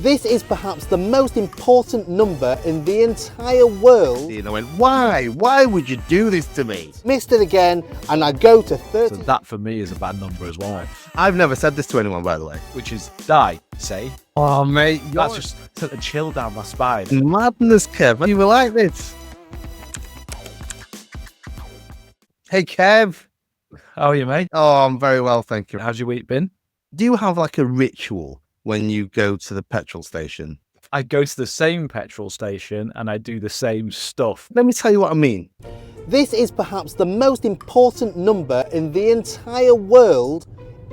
This is perhaps the most important number in the entire world. And I went, why? Why would you do this to me? Missed it again, and I go to 30. So that for me is a bad number as well, I've never said this to anyone, by the way. which is die, say. Oh, mate, That's just sent a chill down my spine. madness, Kev. You were like this. Hey, Kev. How are you, mate? Oh, I'm very well, thank you. How's your week been? Do you have like a ritual when you go to the petrol station? I go to the same petrol station and I do the same stuff. Let me tell you what I mean. This is perhaps the most important number in the entire world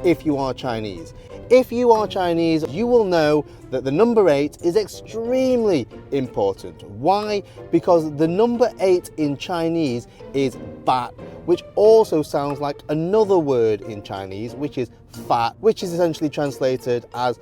if you are Chinese. If you are Chinese, you will know that the number 8 is extremely important. Why? Because the number 8 in Chinese is bat, which also sounds like another word in Chinese, which is fat, which is essentially translated as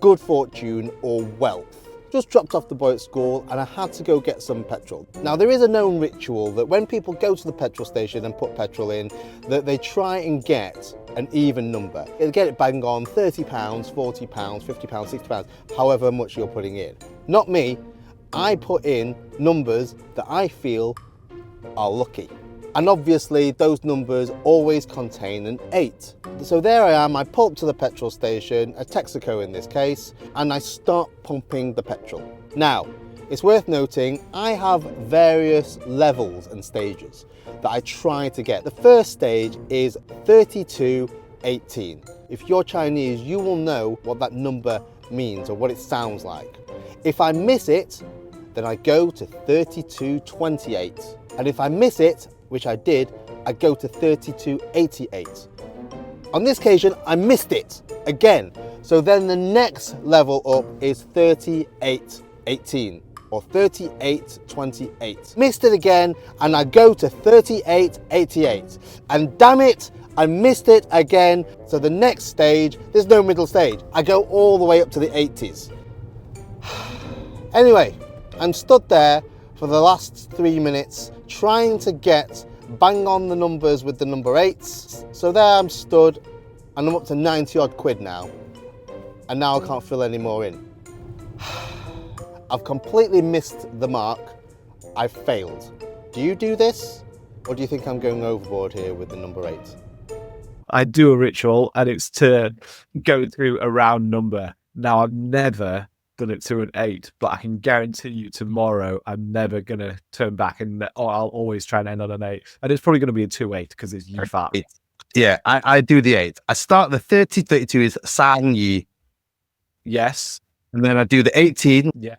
good fortune or wealth. Just dropped off the boy at school and I had to go get some petrol. Now there is a known ritual that when people go to the petrol station and put petrol in, that they try and get an even number. They get it bang on, £30, £40, £50, £60, however much you're putting in. Not me, I put in numbers that I feel are lucky. And obviously those numbers always contain an 8. So there I am, I pull up to the petrol station, a Texaco in this case, and I start pumping the petrol. Now, it's worth noting, I have various levels and stages that I try to get. The first stage is 3218. If you're Chinese, you will know what that number means or what it sounds like. If I miss it, then I go to 3228. And if I miss it, which I did, I go to 3288. On this occasion, I missed it again. So then the next level up is 3818 or 3828. Missed it again, and I go to 3888. And damn it, I missed it again. So the next stage, there's no middle stage. I go all the way up to the 80s. Anyway, I'm stood there for the last 3 minutes trying to get bang on the numbers with the number 8s. So there I'm stood and I'm up to 90 odd quid now. And now I can't fill any more in. I've completely missed the mark. I've failed. Do you do this? Or do you think I'm going overboard here with the number 8? I do a ritual and it's to go through a round number. Now, I've never done it to an 8, but I can guarantee you tomorrow I'm never going to turn back and I'll always try and end on an 8. And it's probably going to be a 2-8 because it's you fat. Yeah, I do the 8. I start the 32 is Sang Yi. Yes. And then I do the 18. Yeah.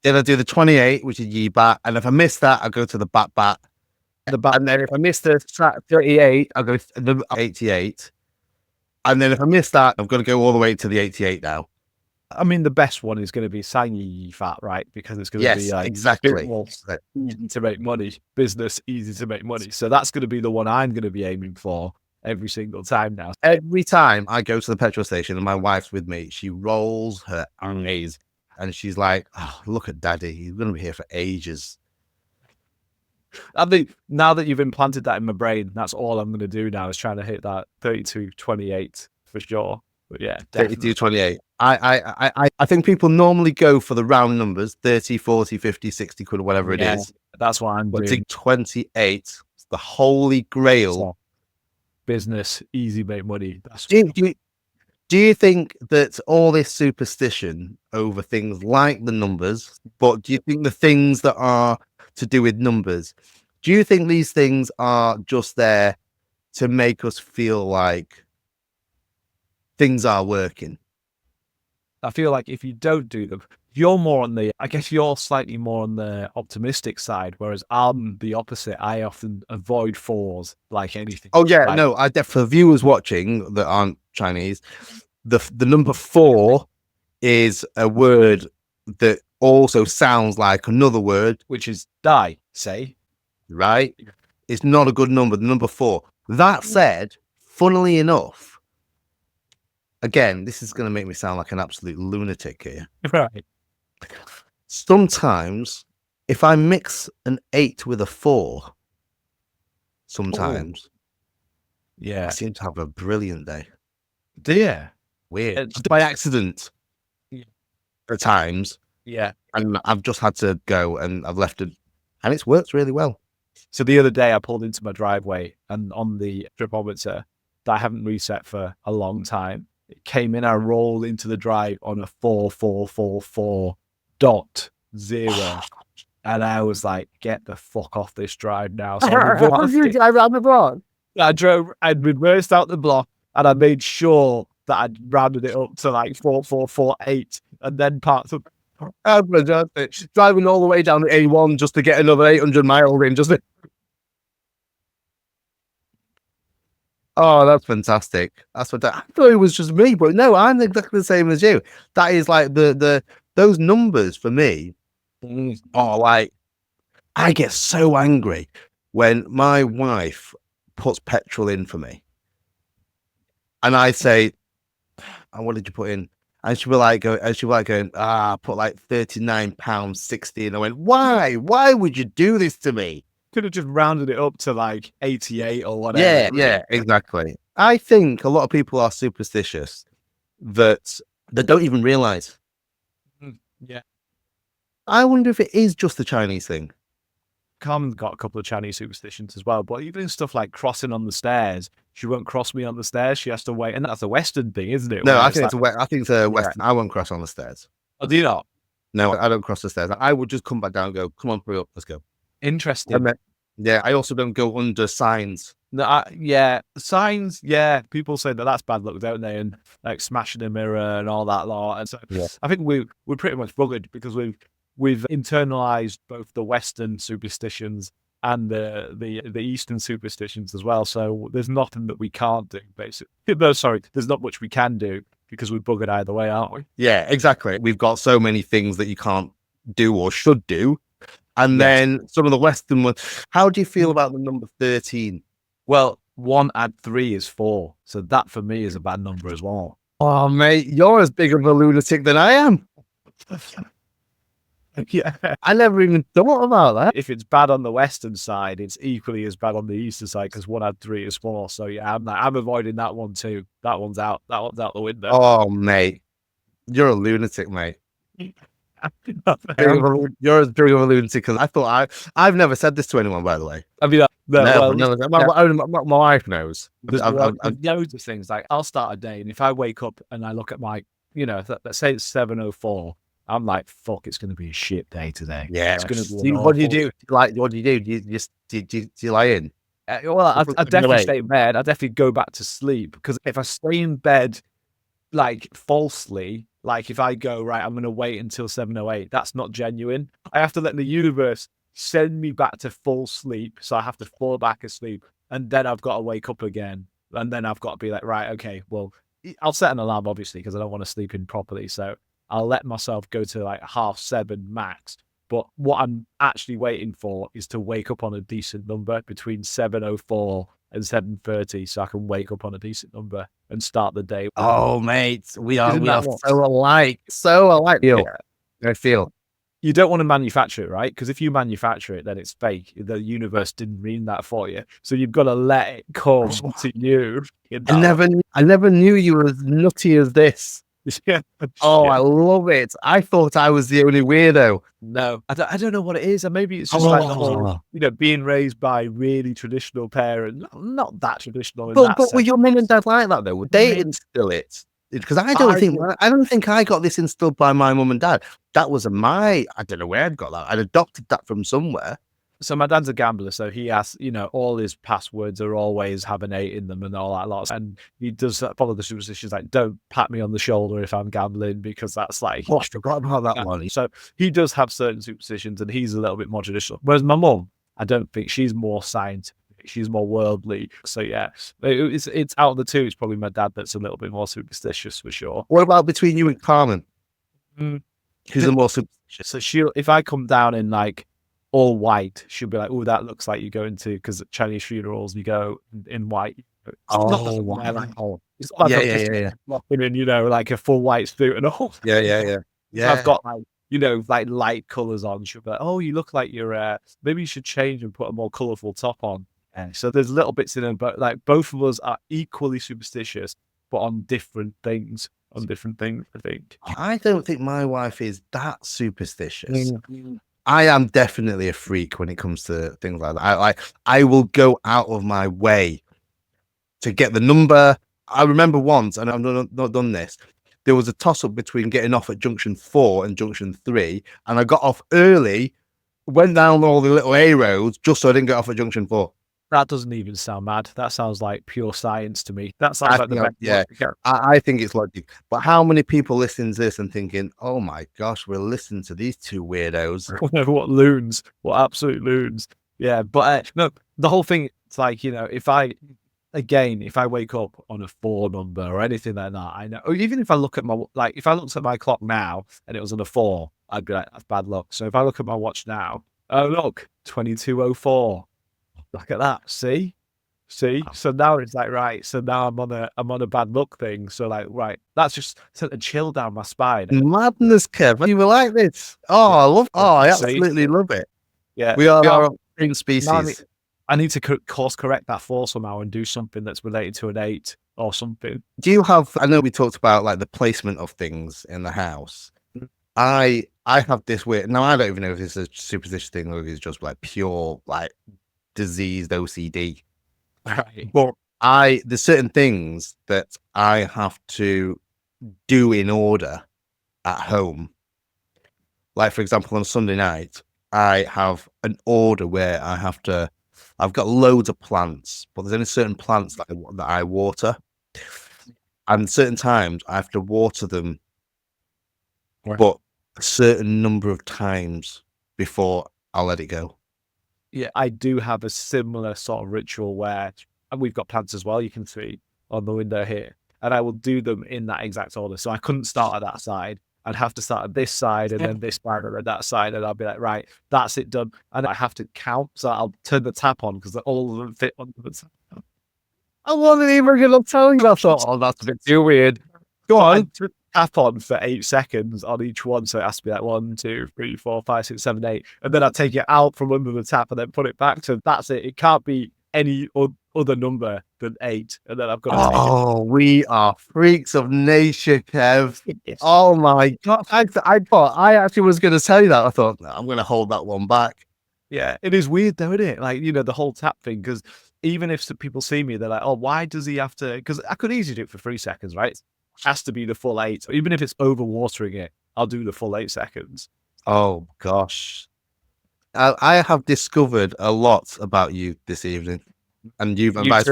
Then I do the 28, which is Yi Bat. And if I miss that, I go to the Bat Bat. And then if I miss the 38, I'll go to the 88. And then if I miss that, I'm going to go all the way to the 88 now. I mean, the best one is going to be Sang Yi Fat, right? Because it's going to be like, exactly. Easy to make money, business, easy to make money. So that's going to be the one I'm going to be aiming for every single time now. Every time I go to the petrol station and my wife's with me, she rolls her eyes and she's like, oh, look at daddy. He's going to be here for ages. I think now that you've implanted that in my brain, that's all I'm going to do now is trying to hit that 32-28 for sure. But yeah, 32-28. I think people normally go for the round numbers, 30, 40, 50, 60 quid or whatever it is. That's what I'm But doing. 28, the holy grail. So, business, easy, make money. That's Do you think that all this superstition over things like the numbers, but do you think the things that are to do with numbers, do you think these things are just there to make us feel like things are working? I feel like if you don't do them, you're more on the, I guess you're slightly more on the optimistic side, whereas I'm the opposite. I often avoid 4s like anything. Oh yeah, like, no, I for viewers watching that aren't Chinese, the number 4 is a word that also sounds like another word, which is die, say. Right? It's not a good number, the number 4. That said, funnily enough, again, this is going to make me sound like an absolute lunatic here. Right. Sometimes, if I mix an 8 with a 4, sometimes, Yeah. I seem to have a brilliant day. Do you? Weird. It's Just by accident. at times, Yeah. and I've just had to go, and I've left it, and it's worked really well. So the other day I pulled into my driveway, and on the tripometer that I haven't reset for a long time, it came in, I rolled into the drive on a 4444.0. And I was like, get the fuck off this drive now. So I ran the block. I'd reversed out the block, and I made sure that I'd rounded it up to like 4448 and then parked up. Driving all the way down the A1 just to get another 800 miles in. Oh, that's fantastic. That's what I thought it was just me, but no, I'm exactly the same as you. That is like those numbers for me are like, I get so angry when my wife puts petrol in for me, and I say, "Oh, what did you put in?" And she'll be like going, I put like £39.60. And I went, why? Why would you do this to me? Could have just rounded it up to like 88 or whatever. Yeah, exactly. I think a lot of people are superstitious that they don't even realize. Yeah. I wonder if it is just a Chinese thing. Carmen's got a couple of Chinese superstitions as well, but even stuff like crossing on the stairs, she won't cross me on the stairs. She has to wait, and that's a Western thing, isn't it? No, Where I it's think like, I think it's a Western. I won't cross on the stairs. oh, do you not? No, I don't cross the stairs. I would just come back down and go, come on, hurry up, let's go. Interesting. Yeah, I also don't go under signs. No, yeah, signs. Yeah, people say that that's bad luck, don't they? And like smashing a mirror and all that lot. And so Yeah. I think we're pretty much buggered because we've internalized both the Western superstitions and the Eastern superstitions as well. So there's nothing that we can't do, basically. No, sorry, there's not much we can do because we're buggered either way, aren't we? Yeah, exactly. We've got so many things that you can't do or should do. And then some of the Western ones. How do you feel about the number 13? Well, 1 add 3 is 4. So that for me is a bad number as well. Oh, mate, you're as big of a lunatic than I am. Yeah. I never even thought about that. If it's bad on the Western side, it's equally as bad on the Eastern side because 1 add 3 is 4. So yeah, I'm avoiding that one too. That one's out. That one's out the window. Oh, mate, you're a lunatic, mate. You're as big of a lunatic because I thought I've never said this to anyone, by the way. I mean, No, my wife knows. there's I've- loads of things. Like I'll start a day, and if I wake up and I look at my, let's say it's 7:04, I'm like, fuck, it's going to be a shit day today. Yeah, it's going to be. what do you do? Like, what do you do? Do you just do you lie in? Well, I definitely stay in bed. I definitely go back to sleep because if I stay in bed like falsely, like if I go right, I'm going to wait until 7:08. That's not genuine. I have to let the universe send me back to full sleep, so I have to fall back asleep, and then I've got to wake up again, and then I've got to be like, right, okay, well, I'll set an alarm obviously because I don't want to sleep in properly, so I'll let myself go to like 7:30 max. But what I'm actually waiting for is to wake up on a decent number between 7:04 and 7:30, so I can wake up on a decent number and start the day. Oh, mate, we are Isn't that what- so alike. So alike. I feel. You don't want to manufacture it, right? Because if you manufacture it, then it's fake. The universe didn't mean that for you, so you've got to let it come to you. I never knew you were as nutty as this. Yeah. Oh, I love it. I thought I was the only weirdo. No, I don't know what it is. And maybe it's just like the whole, being raised by really traditional parents. Not that traditional. But were your mum and dad like that though? Would they instill it? Because I don't think I got this instilled by my mum and dad. That was I don't know where I'd got that. I'd adopted that from somewhere. So my dad's a gambler, so he has, all his passwords are always have an 8 in them and all that lot. And he does follow the superstitions like, don't pat me on the shoulder if I'm gambling because that's like... Oh, I forgot about that one. So he does have certain superstitions and he's a little bit more traditional. Whereas my mum, I don't think she's more scientific. She's more worldly. So yeah, it's out of the two. It's probably my dad that's a little bit more superstitious for sure. What about between you and Carmen? Who's the more superstitious? So if I come down in like all white, she'll be like, oh, that looks like you go into, because at Chinese funerals you go in white. It's not Yeah. in, like a full white suit and all. Yeah. I've got like light colours on. She'll be like, oh, you look like you're maybe you should change and put a more colourful top on. So there's little bits in them, but like both of us are equally superstitious, but on different things. on different things, I think. I don't think my wife is that superstitious. I am definitely a freak when it comes to things like that. I will go out of my way to get the number. I remember once, and I've not done this. There was a toss up between getting off at junction 4 and junction 3, and I got off early, went down all the little A roads just so I didn't get off at junction 4. That doesn't even sound mad. That sounds like pure science to me. That sounds like the best. Yeah, I think it's logic. But how many people listen to this and thinking, "Oh my gosh, we're listening to these two weirdos"? What loons? What absolute loons? Yeah, but no, the whole thing. It's like, you know, if I wake up on a 4 number or anything like that, I know. Or even if I look at if I looked at my clock now and it was on a 4, I'd be like, that's bad luck. So if I look at my watch now, oh look, 22:04. Look at that. See. So now it's like, right. So now I'm on a bad luck thing. So like, right, that's just sent a chill down my spine. Madness, Kev. You were like this. Oh, I absolutely love it. Yeah, we are our own species. I need to course correct that 4 somehow and do something that's related to an 8 or something. Do you have? I know we talked about like the placement of things in the house. I have this weird. Now I don't even know if it's a superstitious thing or if it's just like pure like diseased OCD. Right. But there's certain things that I have to do in order at home. Like for example, on Sunday night, I have an order where I've got loads of plants, but there's only certain plants that I water, and certain times I have to water them, but a certain number of times before I'll let it go. Yeah, I do have a similar sort of ritual where, and we've got plants as well, you can see on the window here, and I will do them in that exact order. So I couldn't start at that side. I'd have to start at this side and then this side and then that side, and I'll be like, right, that's it done. And I have to count, so I'll turn the tap on because all of them fit under the tap. I wasn't even going to tell you. I thought, oh, that's a bit too weird. Go on. Tap on for 8 seconds on each one, so it has to be like 1, 2, 3, 4, 5, 6, 7, 8, and then I take it out from under the tap and then put it back. So that's it. It can't be any other number than 8, and then I've got to take it. We are freaks of nature, Kev. Yes. Oh my god! I actually was going to tell you that. I thought, no, I'm going to hold that one back. Yeah, it is weird though, isn't it? Like, you know, the whole tap thing, because even if people see me, they're like, oh, why does he have to? Because I could easily do it for 3 seconds, right? It has to be the full 8. Even if it's over watering it, I'll do the full 8 seconds. Oh gosh. I have discovered a lot about you this evening, and and vice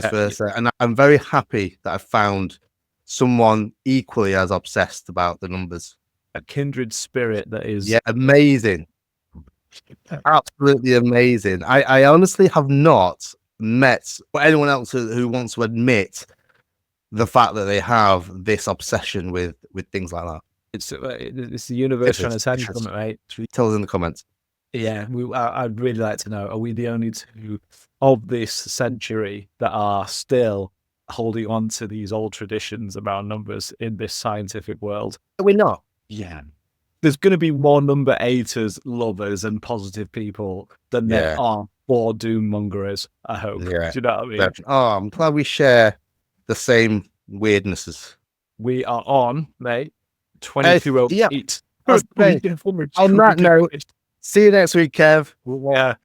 versa, and I'm very happy that I found someone equally as obsessed about the numbers. A kindred spirit that is amazing, absolutely amazing. I honestly have not met anyone else who wants to admit the fact that they have this obsession with things like that. It's the universe trying to tell you something, right? Tell us in the comments. Yeah, I'd really like to know, are we the only two of this century that are still holding on to these old traditions about numbers in this scientific world? We're not. Yeah. There's going to be more number 8ers, lovers, and positive people than there are more doom mongerers, I hope. Yeah. Do you know what I mean? Oh, I'm glad we share the same weirdnesses. We are on, mate, 2208. On that note, see you next week, Kev. Yeah.